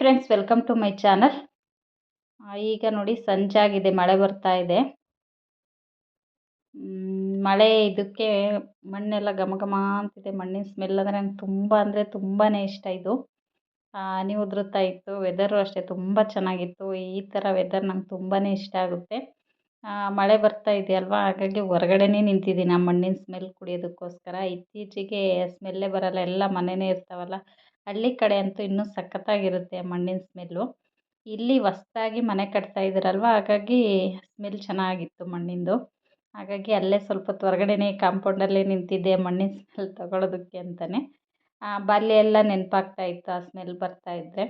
Friends, welcome to my channel. ಈಗ ನೋಡಿ ಸಂಜೆ ಆಗಿದೆ, ಮಳೆ ಬರ್ತಾ ಇದೆ. ಮಳೆ ಇದಕ್ಕೆ ಮಣ್ಣೆಲ್ಲ ಘಮ ಘಮ ಅಂತಿದೆ. ಮಣ್ಣಿನ ಸ್ಮೆಲ್ ಅಂದರೆ ನಂಗೆ ಅಂದರೆ ತುಂಬಾ ಇಷ್ಟ. ಇದು ಹನಿ ಉದುರುತ್ತಾ ಇತ್ತು. ವೆದರು ಅಷ್ಟೇ ತುಂಬ ಚೆನ್ನಾಗಿತ್ತು. ಈ ಥರ ವೆದರ್ ನಂಗೆ ತುಂಬಾ ಇಷ್ಟ ಆಗುತ್ತೆ. ಮಳೆ ಬರ್ತಾ ಇದೆಯಲ್ವಾ, ಹಾಗಾಗಿ ಹೊರಗಡೆನೇ ನಿಂತಿದ್ದೀನಿ ಆ ಮಣ್ಣಿನ ಸ್ಮೆಲ್ ಕುಡಿಯೋದಕ್ಕೋಸ್ಕರ. ಇತ್ತೀಚೆಗೆ ಸ್ಮೆಲ್ಲೇ ಬರಲ್ಲ, ಎಲ್ಲ ಮನೆಯೇ ಇರ್ತಾವಲ್ಲ. ಹಳ್ಳಿ ಕಡೆ ಅಂತೂ ಇನ್ನೂ ಸಖತ್ತಾಗಿರುತ್ತೆ ಮಣ್ಣಿನ ಸ್ಮೆಲ್ಲು. ಇಲ್ಲಿ ಹೊಸ್ದಾಗಿ ಮನೆ ಕಟ್ತಾ ಇದ್ದಾರಲ್ವ, ಹಾಗಾಗಿ ಸ್ಮೆಲ್ ಚೆನ್ನಾಗಿತ್ತು ಮಣ್ಣಿಂದು. ಹಾಗಾಗಿ ಅಲ್ಲೇ ಸ್ವಲ್ಪ ಹೊತ್ತು ಹೊರಗಡೆನೇ ಕಾಂಪೌಂಡಲ್ಲೇ ನಿಂತಿದ್ದೆ ಮಣ್ಣಿನ ಸ್ಮೆಲ್ ತಗೊಳ್ಳೋದಕ್ಕೆ ಅಂತಲೇ. ಬಾಲ್ಯ ಎಲ್ಲ ನೆನಪಾಗ್ತಾ ಇತ್ತು ಆ ಸ್ಮೆಲ್ ಬರ್ತಾ ಇದ್ದರೆ.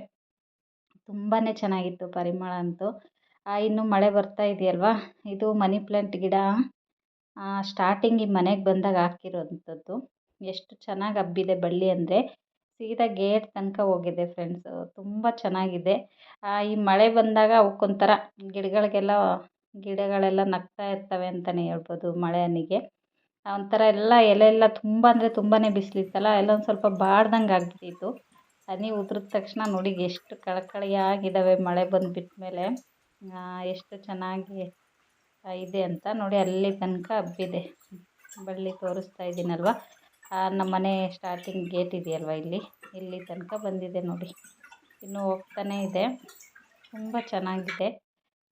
ತುಂಬಾ ಚೆನ್ನಾಗಿತ್ತು ಪರಿಮಳ ಅಂತೂ. ಇನ್ನು ಮಳೆ ಬರ್ತಾ ಇದೆಯಲ್ವಾ, ಇದು ಮನಿ ಪ್ಲ್ಯಾಂಟ್ ಗಿಡ ಸ್ಟಾರ್ಟಿಂಗ್ ಈ ಮನೆಗೆ ಬಂದಾಗ ಹಾಕಿರೋಂಥದ್ದು. ಎಷ್ಟು ಚೆನ್ನಾಗಿ ಹಬ್ಬಿದೆ ಬಳ್ಳಿ ಅಂದರೆ ಸೀದಾ ಗೇಟ್ ತನಕ ಹೋಗಿದೆ ಫ್ರೆಂಡ್ಸ್. ತುಂಬ ಚೆನ್ನಾಗಿದೆ. ಈ ಮಳೆ ಬಂದಾಗ ಅವಕ್ಕೊಂಥರ ಗಿಡಗಳೆಲ್ಲ ನಗ್ತಾ ಇರ್ತವೆ ಅಂತಲೇ ಹೇಳ್ಬೋದು. ಮಳೆ ಹನಿಗೆ ಒಂಥರ ಎಲ್ಲ ಎಲೆ ಎಲ್ಲ ತುಂಬ ಅಂದರೆ ತುಂಬಾ ಬಿಸಿಲಿತ್ತಲ್ಲ, ಎಲ್ಲ ಒಂದು ಸ್ವಲ್ಪ ಬಾಡ್ದಂಗೆ ಆಗ್ಬಿಟ್ಟಿತ್ತು. ಹನಿ ಉದ್ರಿದ ತಕ್ಷಣ ನೋಡಿ ಎಷ್ಟು ಕಳಕಳಿಯಾಗಿದ್ದಾವೆ. ಮಳೆ ಬಂದುಬಿಟ್ಟ ಮೇಲೆ ಎಷ್ಟು ಚೆನ್ನಾಗಿ ಇದೆ ಅಂತ ನೋಡಿ. ಅಲ್ಲಿ ತನಕ ಹಬ್ಬಿದೆ ಬಳ್ಳಿ ತೋರಿಸ್ತಾ ಇದ್ದೀನಲ್ವ. ನಮ್ಮ ಮನೆ ಸ್ಟಾರ್ಟಿಂಗ್ ಗೇಟ್ ಇದೆಯಲ್ವ, ಇಲ್ಲಿ ತನಕ ಬಂದಿದೆ ನೋಡಿ. ಇನ್ನೂ ಹೋಗ್ತಾನೇ ಇದೆ. ತುಂಬ ಚೆನ್ನಾಗಿದೆ.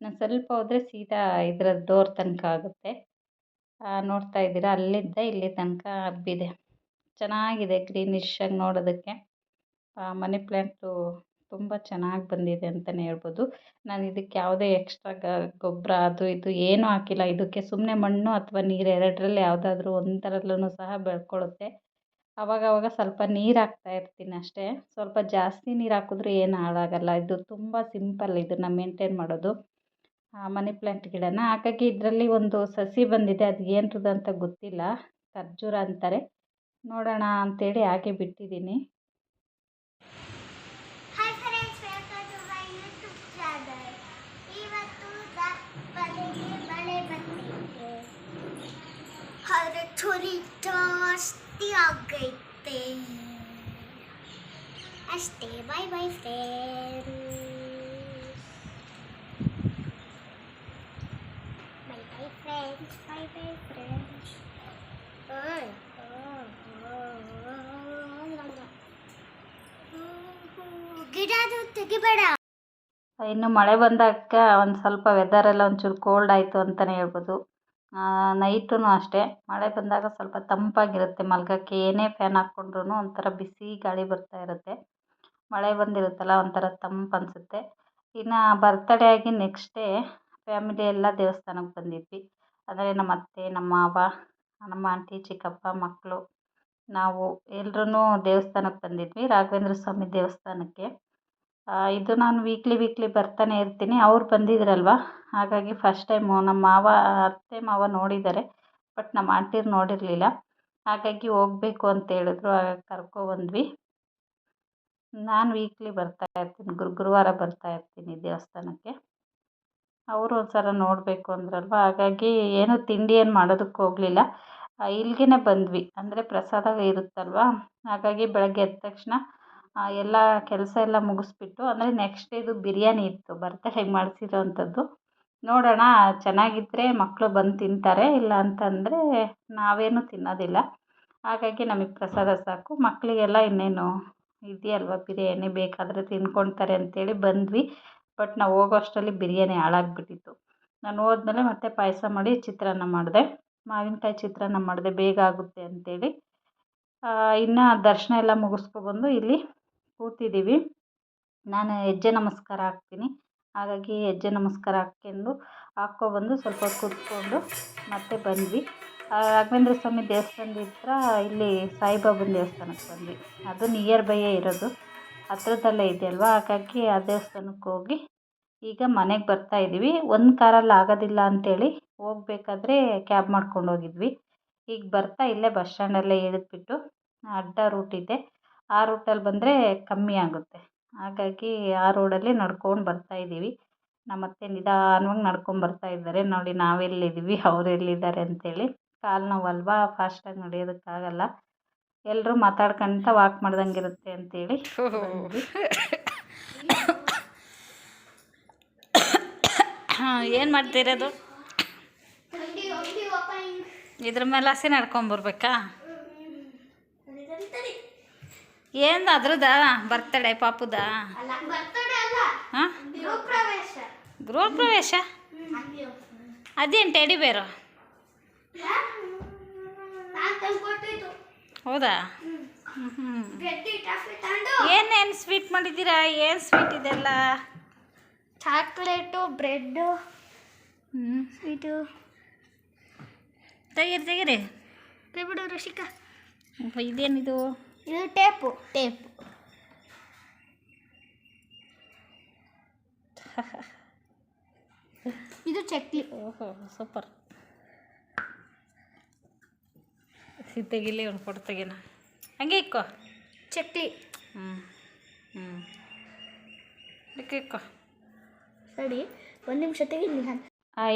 ನಾನು ಸ್ವಲ್ಪ ಹೋದರೆ ಸೀದಾ ಇದರ ಡೋರ್ ತನಕ ಆಗುತ್ತೆ. ನೋಡ್ತಾ ಇದ್ದೀರಾ, ಅಲ್ಲಿಂದ ಇಲ್ಲಿ ತನಕ ಹಬ್ಬಿದೆ. ಚೆನ್ನಾಗಿದೆ ಗ್ರೀನಿಶ್ ಆಗಿ ನೋಡೋದಕ್ಕೆ. ಮನಿ ಪ್ಲ್ಯಾಂಟು ತುಂಬ ಚೆನ್ನಾಗಿ ಬಂದಿದೆ ಅಂತಲೇ ಹೇಳ್ಬೋದು. ನಾನು ಇದಕ್ಕೆ ಯಾವುದೇ ಎಕ್ಸ್ಟ್ರಾ ಗೊಬ್ಬರ ಅದು ಇದು ಏನೂ ಹಾಕಿಲ್ಲ. ಇದಕ್ಕೆ ಸುಮ್ಮನೆ ಮಣ್ಣು ಅಥವಾ ನೀರು ಎರಡರಲ್ಲಿ ಯಾವುದಾದ್ರೂ ಒಂದರಲ್ಲೂ ಸಹ ಬೆಳ್ಕೊಳ್ಳುತ್ತೆ. ಆವಾಗವಾಗ ಸ್ವಲ್ಪ ನೀರು ಹಾಕ್ತಾ ಇರ್ತೀನಿ ಅಷ್ಟೇ. ಸ್ವಲ್ಪ ಜಾಸ್ತಿ ನೀರು ಹಾಕಿದ್ರೂ ಏನು ಹಾಳಾಗಲ್ಲ. ಇದು ತುಂಬ ಸಿಂಪಲ್ ಇದನ್ನು ಮೇಂಟೈನ್ ಮಾಡೋದು, ಮನಿ ಪ್ಲ್ಯಾಂಟ್ ಗಿಡನ. ಹಾಗಾಗಿ ಇದರಲ್ಲಿ ಒಂದು ಸಸಿ ಬಂದಿದೆ, ಅದು ಏನರದ್ದು ಅಂತ ಗೊತ್ತಿಲ್ಲ. ಖರ್ಜೂರ ಅಂತಾರೆ. ನೋಡೋಣ ಅಂತೇಳಿ ಹಾಗೆ ಬಿಟ್ಟಿದ್ದೀನಿ. ಥೋಡಿ ಜಾಸ್ತಿ ಆಗೈತೆ ಅಷ್ಟೇ. Bye bye friends, bye bye friends, bye bye friends. ಗಿಡದು ತೆಗಿಬೇಡ. ಇನ್ನು ಮಳೆ ಬಂದಾಗ ಒಂದು ಸ್ವಲ್ಪ ವೆದರೆಲ್ಲ ಒಂಚೂರು ಕೋಲ್ಡ್ ಆಯಿತು ಅಂತಲೇ ಹೇಳ್ಬೋದು. ನೈಟೂ ಅಷ್ಟೇ ಮಳೆ ಬಂದಾಗ ಸ್ವಲ್ಪ ತಂಪಾಗಿರುತ್ತೆ ಮಲ್ಗೋಕ್ಕೆ. ಏನೇ ಫ್ಯಾನ್ ಹಾಕ್ಕೊಂಡ್ರೂ ಒಂಥರ ಬಿಸಿ ಗಾಳಿ ಬರ್ತಾ ಇರುತ್ತೆ. ಮಳೆ ಬಂದಿರುತ್ತಲ್ಲ, ಒಂಥರ ತಂಪು ಅನಿಸುತ್ತೆ. ಇನ್ನು ಬರ್ತಡೇ ಆಗಿ ನೆಕ್ಸ್ಟ್ ಡೇ ಫ್ಯಾಮಿಲಿ ಎಲ್ಲ ದೇವಸ್ಥಾನಕ್ಕೆ ಬಂದಿದ್ವಿ. ಅಂದರೆ ನಮ್ಮ ಅತ್ತೆ, ನಮ್ಮ ಮಾವ, ನಮ್ಮ ಆಂಟಿ, ಚಿಕ್ಕಪ್ಪ, ಮಕ್ಕಳು, ನಾವು ಎಲ್ಲರೂ ದೇವಸ್ಥಾನಕ್ಕೆ ಬಂದಿದ್ವಿ, ರಾಘವೇಂದ್ರ ಸ್ವಾಮಿ ದೇವಸ್ಥಾನಕ್ಕೆ. ಇದು ನಾನು ವೀಕ್ಲಿ ಬರ್ತಾನೆ ಇರ್ತೀನಿ. ಅವ್ರು ಬಂದಿದ್ರಲ್ವ, ಹಾಗಾಗಿ ಫಸ್ಟ್ ಟೈಮು ನಮ್ಮ ಅತ್ತೆ ಮಾವ ನೋಡಿದ್ದಾರೆ, ಬಟ್ ನಮ್ಮ ಆಂಟಿರು ನೋಡಿರಲಿಲ್ಲ. ಹಾಗಾಗಿ ಹೋಗಬೇಕು ಅಂತ ಹೇಳಿದ್ರು, ಹಾಗಾಗಿ ಕರ್ಕೊಬಂದ್ವಿ. ನಾನು ವೀಕ್ಲಿ ಬರ್ತಾ ಇರ್ತೀನಿ, ಗುರುವಾರ ಬರ್ತಾ ಇರ್ತೀನಿ ದೇವಸ್ಥಾನಕ್ಕೆ. ಅವರು ಒಂದು ಸಲ ನೋಡಬೇಕು ಅಂದ್ರಲ್ವ, ಹಾಗಾಗಿ ಏನು ತಿಂಡಿ ಏನು ಮಾಡೋದಕ್ಕೆ ಹೋಗಲಿಲ್ಲ. ಇಲ್ಲಿಗೆ ಬಂದ್ವಿ. ಅಂದರೆ ಪ್ರಸಾದ ಇರುತ್ತಲ್ವ, ಹಾಗಾಗಿ ಬೆಳಗ್ಗೆ ಎದ್ದ ತಕ್ಷಣ ಎಲ್ಲ ಕೆಲಸ ಎಲ್ಲ ಮುಗಿಸ್ಬಿಟ್ಟು, ಅಂದರೆ ನೆಕ್ಸ್ಟ್ ಡೇದು ಬಿರಿಯಾನಿ ಇತ್ತು, ಬರ್ತಡೇಗೆ ಮಾಡಿಸಿರೋವಂಥದ್ದು. ನೋಡೋಣ, ಚೆನ್ನಾಗಿದ್ದರೆ ಮಕ್ಕಳು ಬಂದು ತಿಂತಾರೆ, ಇಲ್ಲ ಅಂತಂದರೆ ನಾವೇನು ತಿನ್ನೋದಿಲ್ಲ. ಹಾಗಾಗಿ ನಮಗೆ ಪ್ರಸಾದ ಸಾಕು. ಮಕ್ಕಳಿಗೆಲ್ಲ ಇನ್ನೇನು ಇದೆಯಲ್ವ ಬಿರಿಯಾನಿ, ಬೇಕಾದರೆ ತಿನ್ಕೊಳ್ತಾರೆ ಅಂತೇಳಿ ಬಂದ್ವಿ. ಬಟ್ ನಾವು ಹೋಗೋ ಅಷ್ಟರಲ್ಲಿ ಬಿರಿಯಾನಿ ಹಾಳಾಗಿಬಿಟ್ಟಿತ್ತು. ನಾನು ಹೋದ್ಮೇಲೆ ಮತ್ತೆ ಪಾಯಸ ಮಾಡಿ ಚಿತ್ರಾನ್ನ ಮಾಡಿದೆ, ಮಾವಿನಕಾಯಿ ಚಿತ್ರಾನ್ನ ಮಾಡಿದೆ, ಬೇಗ ಆಗುತ್ತೆ ಅಂತೇಳಿ. ಇನ್ನು ದರ್ಶನ ಎಲ್ಲ ಮುಗಿಸ್ಕೊಬಂದು ಇಲ್ಲಿ ಕೂತಿದ್ದೀವಿ. ನಾನು ಹೆಜ್ಜೆ ನಮಸ್ಕಾರ ಹಾಕ್ತೀನಿ, ಹಾಗಾಗಿ ಹೆಜ್ಜೆ ನಮಸ್ಕಾರ ಹಾಕ್ಕೊಬಂದು ಸ್ವಲ್ಪ ಹೊತ್ತು ಕೂತ್ಕೊಂಡು ಮತ್ತೆ ಬಂದ್ವಿ. ರಾಘವೇಂದ್ರ ಸ್ವಾಮಿ ದೇವಸ್ಥಾನದ ಹತ್ರ ಇಲ್ಲಿ ಸಾಯಿಬಾಬನ ದೇವಸ್ಥಾನಕ್ಕೆ ಬಂದ್ವಿ. ಅದು ನಿಯರ್ ಬೈಯೇ ಇರೋದು, ಹತ್ರದಲ್ಲೇ ಇದೆಯಲ್ವ, ಹಾಗಾಗಿ ಆ ದೇವಸ್ಥಾನಕ್ಕೆ ಹೋಗಿ ಈಗ ಮನೆಗೆ ಬರ್ತಾ ಇದ್ದೀವಿ. ಒಂದು ಕಾರಲ್ಲಿ ಆಗೋದಿಲ್ಲ ಅಂತೇಳಿ ಹೋಗಬೇಕಾದ್ರೆ ಕ್ಯಾಬ್ ಮಾಡ್ಕೊಂಡು ಹೋಗಿದ್ವಿ. ಈಗ ಬರ್ತಾ ಇಲ್ಲೇ ಬಸ್ ಸ್ಟ್ಯಾಂಡಲ್ಲೇ ಇಳಿದ್ಬಿಟ್ಟು ಅಡ್ಡ ರೂಟ್ ಇದೆ, ಆ ರೂಟಲ್ಲಿ ಬಂದರೆ ಕಮ್ಮಿ ಆಗುತ್ತೆ. ಹಾಗಾಗಿ ಆ ರೋಡಲ್ಲಿ ನಡ್ಕೊಂಡು ಬರ್ತಾ ಇದ್ದೀವಿ. ನಮ್ಮ ಅತ್ತೆ ನಿಧಾನವಾಗಿ ನಡ್ಕೊಂಡು ಬರ್ತಾ ಇದ್ದಾರೆ. ನೋಡಿ ನಾವೆಲ್ಲಿದ್ದೀವಿ, ಅವ್ರು ಎಲ್ಲಿದ್ದಾರೆ ಅಂತೇಳಿ. ಕಾಲು ನೋವಲ್ವಾ, ಫಾಸ್ಟಾಗಿ ನಡೆಯೋದಕ್ಕಾಗಲ್ಲ. ಎಲ್ಲರೂ ಮಾತಾಡ್ಕೊಂತ ವಾಕ್ ಮಾಡ್ದಂಗೆ ಇರುತ್ತೆ ಅಂತೇಳಿ ಬಂದ್ವಿ. ಹಾಂ ಏನು ಮಾಡ್ತಿರೋದು? ಇದ್ರ ಮೇಲೆ ಹಸಿ ನಡ್ಕೊಂಬರ್ಬೇಕಾ? ಏನು ಅದ್ರದ ಬರ್ತಡೆ ಪಾಪುದ? ಹಾಂ, ಗೃಹ ಪ್ರವೇಶ. ಅದೇನು ಟೆಡಿ ಬೇರು? ಹೌದಾ? ಏನೇನು ಸ್ವೀಟ್ ಮಾಡಿದ್ದೀರಾ? ಏನು ಸ್ವೀಟ್ ಇದೆಲ್ಲ? Chocolate, bread, sweet. ತೆಗೀರಿ. ಬಿಡು ಋಷಿಕಾ. ಇದೇನಿದು? ಇದು ಟೇಪು. ಇದು ಚಕ್ಲಿ. ಓಹೋ, ಸೂಪರ್. ತೆಗಿಲಿ, ಒಂದು ಫೋಟೋ ತೆಗಿನ. ಹಂಗೆ ಇಕ್ಕೋ ಚಕ್ಲಿ. ಇಕ್ಕೋ. ಸರಿ, ಒಂದು ನಿಮಿಷ ತೆಗಿಲಿ.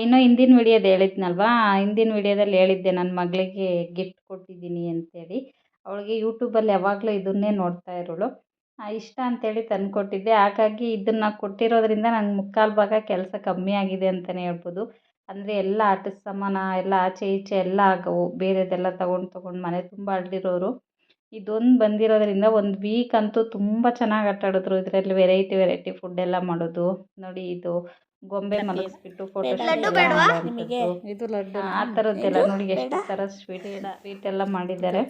ಇನ್ನು ಹಿಂದಿನ ವಿಡಿಯೋದು ಹೇಳಿದ್ನಲ್ವಾ, ಹಿಂದಿನ ವಿಡಿಯೋದಲ್ಲಿ ಹೇಳಿದ್ದೆ ನನ್ನ ಮಗಳಿಗೆ ಗಿಫ್ಟ್ ಕೊಟ್ಟಿದ್ದೀನಿ ಅಂತೇಳಿ. ಅವಳಿಗೆ ಯೂಟ್ಯೂಬಲ್ಲಿ ಯಾವಾಗಲೂ ಇದನ್ನೇ ನೋಡ್ತಾ ಇರೋಳು. ಇಷ್ಟ ಅಂತೇಳಿ ತಂದು ಕೊಟ್ಟಿದ್ದೆ. ಹಾಗಾಗಿ ಇದನ್ನು ಕೊಟ್ಟಿರೋದ್ರಿಂದ ನಂಗೆ ಮುಕ್ಕಾಲು ಭಾಗ ಕೆಲಸ ಕಮ್ಮಿ ಆಗಿದೆ ಅಂತಲೇ ಹೇಳ್ಬೋದು. ಅಂದರೆ ಎಲ್ಲ ಆಟದ ಸಾಮಾನು ಎಲ್ಲ ಆಚೆ ಈಚೆ ಎಲ್ಲ ಆಗವು. ಬೇರೆದೆಲ್ಲ ತೊಗೊಂಡು ಮನೆ ತುಂಬ ಅಡ್ಡಿರೋರು. ಇದೊಂದು ಬಂದಿರೋದ್ರಿಂದ ಒಂದು ವೀಕ್ ಅಂತೂ ತುಂಬ ಚೆನ್ನಾಗಿ ಆಟ ಆಡಿದ್ರು. ಇದರಲ್ಲಿ ವೆರೈಟಿ ಫುಡ್ ಎಲ್ಲ ಮಾಡೋದು. ನೋಡಿ, ಇದು ಗೊಂಬೆ ಮಲಗಿಸ್ಬಿಟ್ಟು ಫೋಟೋ ಇದು ಲಡ್ಡು, ಆ ಥರದ್ದೆಲ್ಲ ನೋಡಿ ಎಷ್ಟು ಥರ ಸ್ವೀಟ್ ಎಲ್ಲ ಮಾಡಿದ್ದಾರೆ.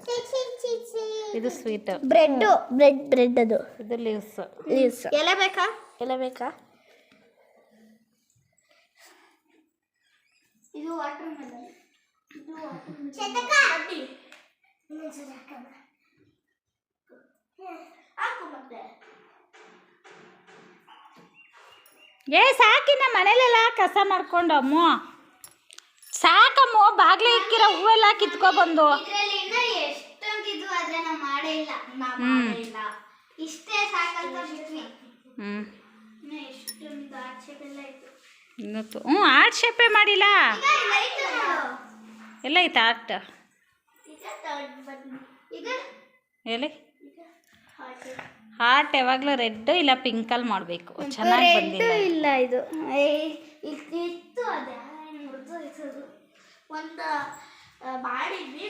ಇದು ಸ್ವೀಟ್. ಬ್ರೆಡ್ ಅದು. ಇದು ಲೀವ್ಸ್. ಎಲೆ ಬೇಕಾ? ಇದು ವಾಟರ್ ಮೆಲನ್. ಸಾಕಿನ ಮನೇಲೆಲ್ಲ ಕಸ ಮಾಡ್ಕೊಂಡು ಅಮ್ಮ ಸಾಕಮ್ಮ. ಬಾಗ್ಲು ಇಕ್ಕಿರೋ ಹೂವೆಲ್ಲ ಕಿತ್ಕೊಬಂದು ಎಷ್ಟೊಂದಿದ್ವು, ಆದ್ರೆ ನಾವು ಮಾಡೇ ಇಲ್ಲ. ಇಷ್ಟೇ ಸಾಕಂತ ಬಿಟ್ವಿ. ಎಷ್ಟೊಂದು ಆರ್ಟ್ ಶೇಪ್ ಎಲ್ಲ ಇತ್ತು. ಆರ್ಟ್ ಶೇಪೇ ಮಾಡಿಲ್ಲ. ಎಲ್ಲ ಐತೆ ಆರ್ಟ್. ಎಲ್ಲಿ ಹಾರ್ಟ್ ಯಾವಾಗಲೂ ರೆಡ್ ಇಲ್ಲ ಪಿಂಕಲ್ಲಿ ಮಾಡಬೇಕು. ಚೆನ್ನಾಗಿ ಬಂದಿಲ್ಲ. ಇಲ್ಲ, ಇದು ಇತ್ತು. ಅದೇ ಒಂದು ಮಾಡಿದ್ವಿ.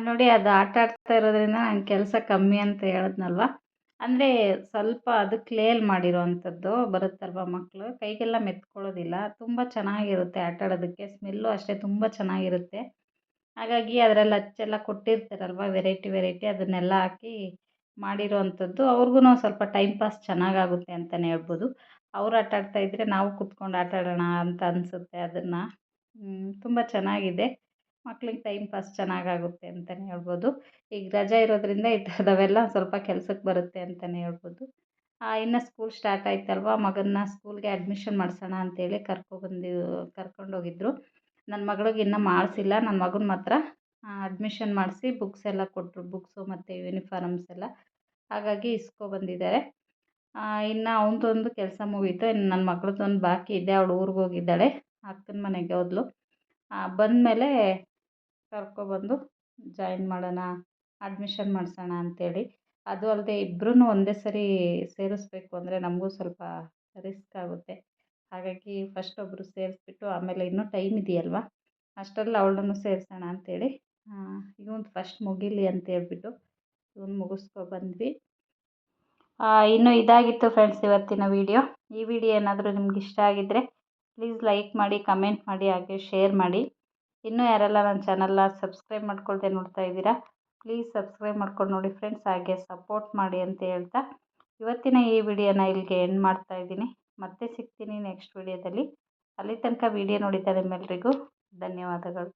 ನೋಡಿ, ಅದು ಆಟ ಆಡ್ತಾ ಇರೋದ್ರಿಂದ ನಂಗೆ ಕೆಲಸ ಕಮ್ಮಿ ಅಂತ ಹೇಳಿದ್ನಲ್ವ. ಅಂದರೆ ಸ್ವಲ್ಪ ಅದು ಕ್ಲೇಯಲ್ಲಿ ಮಾಡಿರೋ ಅಂಥದ್ದು ಬರುತ್ತಲ್ವ, ಮಕ್ಕಳು ಕೈಗೆಲ್ಲ ಮೆತ್ಕೊಳ್ಳೋದಿಲ್ಲ. ತುಂಬ ಚೆನ್ನಾಗಿರುತ್ತೆ ಆಟ ಆಡೋದಕ್ಕೆ. ಸ್ಮೆಲ್ಲು ಅಷ್ಟೇ ತುಂಬ ಚೆನ್ನಾಗಿರುತ್ತೆ. ಹಾಗಾಗಿ ಅದರಲ್ಲಿ ಅಚ್ಚೆಲ್ಲ ಕೊಟ್ಟಿರ್ತಾರಲ್ವ, ವೆರೈಟಿ ಅದನ್ನೆಲ್ಲ ಹಾಕಿ ಮಾಡಿರೋ ಅಂಥದ್ದು. ಅವ್ರಿಗೂ ಸ್ವಲ್ಪ ಟೈಮ್ ಪಾಸ್ ಚೆನ್ನಾಗಾಗುತ್ತೆ ಅಂತಲೇ ಹೇಳ್ಬೋದು. ಅವ್ರು ಆಟ ಆಡ್ತಾಯಿದ್ರೆ ನಾವು ಕೂತ್ಕೊಂಡು ಆಟ ಆಡೋಣ ಅಂತ ಅನಿಸುತ್ತೆ. ಅದನ್ನು ತುಂಬ ಚೆನ್ನಾಗಿದೆ. ಮಕ್ಳಿಗೆ ಟೈಮ್ ಪಾಸ್ ಚೆನ್ನಾಗಾಗುತ್ತೆ ಅಂತಲೇ ಹೇಳ್ಬೋದು. ಈಗ ರಜೆ ಇರೋದ್ರಿಂದ ಈ ಥರದವೆಲ್ಲ ಸ್ವಲ್ಪ ಕೆಲಸಕ್ಕೆ ಬರುತ್ತೆ ಅಂತಲೇ ಹೇಳ್ಬೋದು. ಇನ್ನು ಸ್ಕೂಲ್ ಸ್ಟಾರ್ಟ್ ಆಯ್ತಲ್ವ, ಮಗನ್ನ ಸ್ಕೂಲ್ಗೆ ಅಡ್ಮಿಷನ್ ಮಾಡಿಸೋಣ ಅಂತೇಳಿ ಕರ್ಕೊಂಡೋಗಿದ್ರು. ನನ್ನ ಮಗಳಿಗೆ ಇನ್ನೂ ಮಾಡಿಸಿಲ್ಲ. ನನ್ನ ಮಗನ ಮಾತ್ರ ಅಡ್ಮಿಷನ್ ಮಾಡಿಸಿ ಬುಕ್ಸ್ ಎಲ್ಲ ಕೊಟ್ಟರು. ಬುಕ್ಸು ಮತ್ತು ಯೂನಿಫಾರ್ಮ್ಸ್ ಎಲ್ಲ. ಹಾಗಾಗಿ ಇಸ್ಕೊಬಂದಿದ್ದಾರೆ. ಇನ್ನು ಅವನದೊಂದು ಕೆಲಸ ಮುಗೀತು. ಇನ್ನು ನನ್ನ ಮಗಳದ್ದೊಂದು ಬಾಕಿ ಇದೆ. ಅವಳು ಊರಿಗೆ ಹೋಗಿದ್ದಾಳೆ, ಅಕ್ಕನ ಮನೆಗೆ ಹೋದ್ಲು. ಬಂದಮೇಲೆ ಕರ್ಕೊಬಂದು ಜಾಯಿನ್ ಮಾಡೋಣ, ಅಡ್ಮಿಷನ್ ಮಾಡಿಸೋಣ ಅಂತೇಳಿ. ಅದು ಅಲ್ಲದೆ ಇಬ್ಬರೂ ಒಂದೇ ಸರಿ ಸೇರಿಸ್ಬೇಕು ಅಂದರೆ ನಮಗೂ ಸ್ವಲ್ಪ ರಿಸ್ಕ್ ಆಗುತ್ತೆ. ಹಾಗಾಗಿ ಫಸ್ಟ್ ಒಬ್ಬರು ಸೇರಿಸ್ಬಿಟ್ಟು ಆಮೇಲೆ ಇನ್ನೂ ಟೈಮ್ ಇದೆಯಲ್ವ, ಅಷ್ಟರಲ್ಲಿ ಅವಳನ್ನು ಸೇರಿಸೋಣ ಅಂತೇಳಿ ಇವನು ಫಸ್ಟ್ ಮುಗೀಲಿ ಅಂತೇಳ್ಬಿಟ್ಟು ಇವನು ಮುಗಿಸ್ಕೊಬಂದ್ವಿ. ಇನ್ನು ಇದಾಗಿತ್ತು ಫ್ರೆಂಡ್ಸ್ ಇವತ್ತಿನ ವಿಡಿಯೋ. ಈ ವಿಡಿಯೋ ಏನಾದರೂ ನಿಮ್ಗೆ ಇಷ್ಟ ಆಗಿದ್ದರೆ ಪ್ಲೀಸ್ ಲೈಕ್ ಮಾಡಿ, ಕಮೆಂಟ್ ಮಾಡಿ, ಹಾಗೆ ಶೇರ್ ಮಾಡಿ. ಇನ್ನೂ ಯಾರೆಲ್ಲ ನನ್ನ ಚಾನಲ್ನ ಸಬ್ಸ್ಕ್ರೈಬ್ ಮಾಡ್ಕೊಳ್ದೆ ನೋಡ್ತಾ ಇದ್ದೀರಾ, ಪ್ಲೀಸ್ ಸಬ್ಸ್ಕ್ರೈಬ್ ಮಾಡ್ಕೊಂಡು ನೋಡಿ ಫ್ರೆಂಡ್ಸ್. ಹಾಗೆ ಸಪೋರ್ಟ್ ಮಾಡಿ ಅಂತ ಹೇಳ್ತಾ ಇವತ್ತಿನ ಈ ವಿಡಿಯೋನ ಇಲ್ಲಿಗೆ ಎಂಡ್ ಮಾಡ್ತಾ ಇದ್ದೀನಿ. ಮತ್ತೆ ಸಿಗ್ತೀನಿ ನೆಕ್ಸ್ಟ್ ವಿಡಿಯೋದಲ್ಲಿ. ಅಲ್ಲಿ ತನಕ ವಿಡಿಯೋ ನೋಡಿದ ನಿಮ್ಮೆಲ್ಲರಿಗೂ ಧನ್ಯವಾದಗಳು.